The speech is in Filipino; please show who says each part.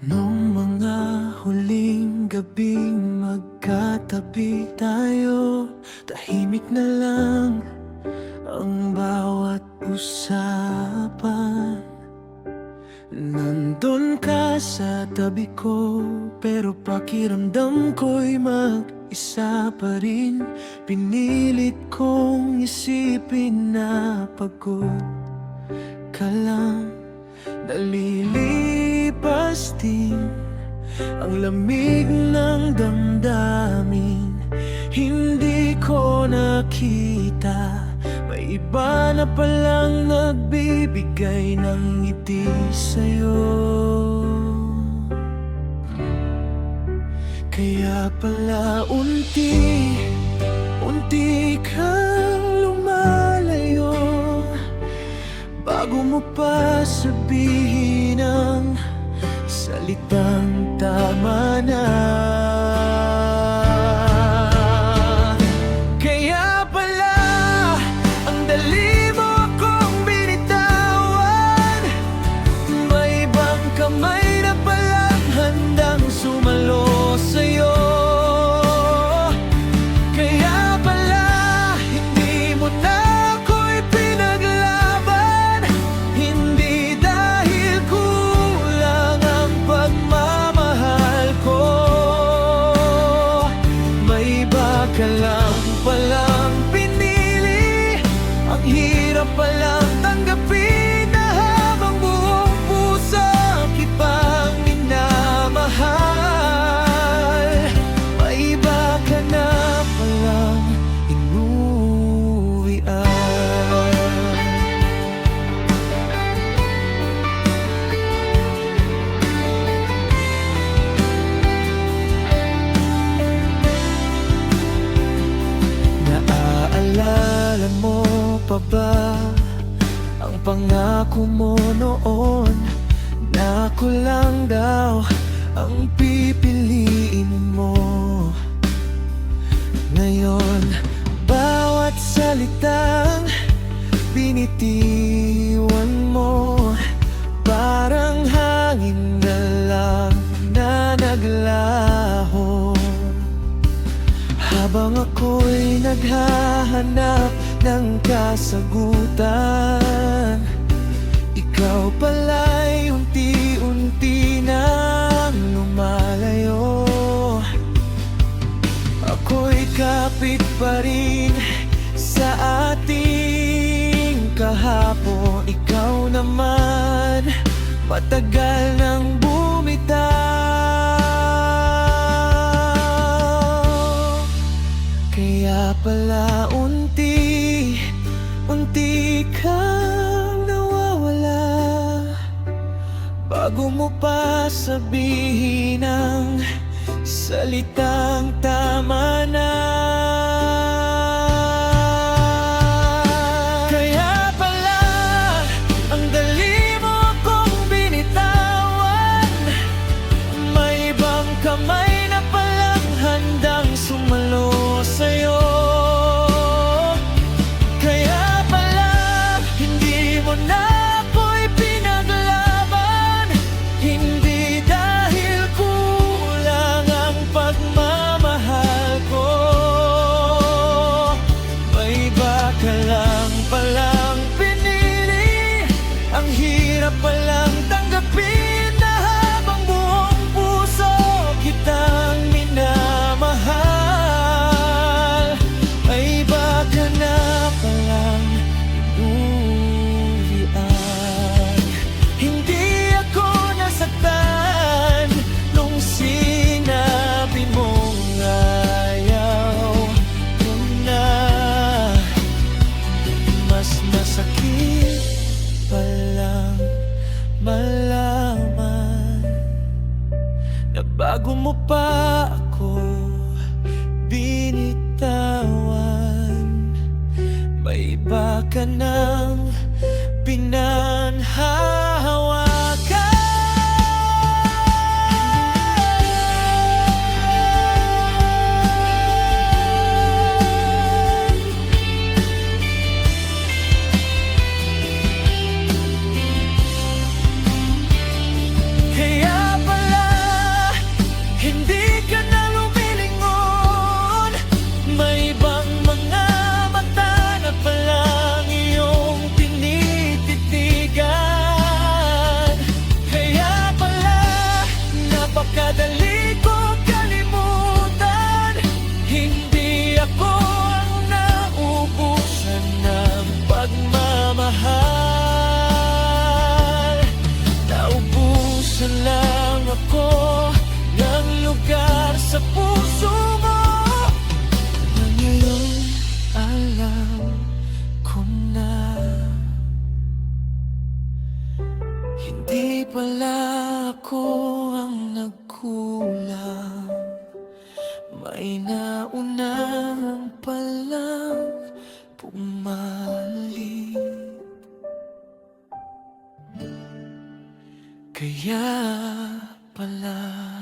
Speaker 1: Nung mga huling gabing magkatabi tayo, tahimik na lang ang bawat usapan. Nandun ka sa tabi ko, pero pakiramdam ko'y mag-isa pa rin. Pinilit kong isipin na pagod ka lang. Nalilipas din ang lamig ng damdamin. Hindi ko nakita, may iba na palang nagbibigay ng ngiti sa'yo. Kaya pala unti-unti kang lumalayo, bago mo pa sabihin ang salitang tama na. Kaya pala ang dali mo akong binitawan, may ibang kamay na palang handang sumalo sa'yo. Kaya pala hindi mo na ako'y pinaglaban, hindi dahil kulang ang pagmamahal ko. May iba ka lang palang pinili, ang hirap palang tanggapin na habang buong puso kitang minamahal. May iba ka na palang inuwian. Naaalala mo pa ba ang pangako mo noon, na ako lang daw ang pipiliin mo? Ngayon, bawat salitang binitiwan mo, parang hangin na lang na naglaho. Habang ako'y naghahanap ng kasagutan, ikaw pala'y unti-unti nang lumalayo. Ako'y kapit pa rin sa ating kahapon, ikaw naman matagal nang bumitaw. Kaya pala unti-unti kang nawawala, bago mo pa sabihin ang salitang tama na. Kaya pala ang dali mo akong binitawan, may ibang kamay na palang handang sumalo sa'yo. Kaya pala hindi mo na ako'y pinaglaban, hindi dahil kulang ang pagmamahal ko. May iba ka lang palang pinili, ang hirap palang tanggapin na habang buong puso kitang minamahal. May iba ka na palang inuwian. Hindi ako nasaktan nung sinabi mong ayaw ko na. Mas masakit palang malaman na bago mo pa ako binitawan, may iba ka nang pinanhahawakan. Kaya pala ako ng lugar sa puso mo. Na ngayon alam ko na hindi pala ako ang nagkulang. May naunang palang pumalit. Kaya pala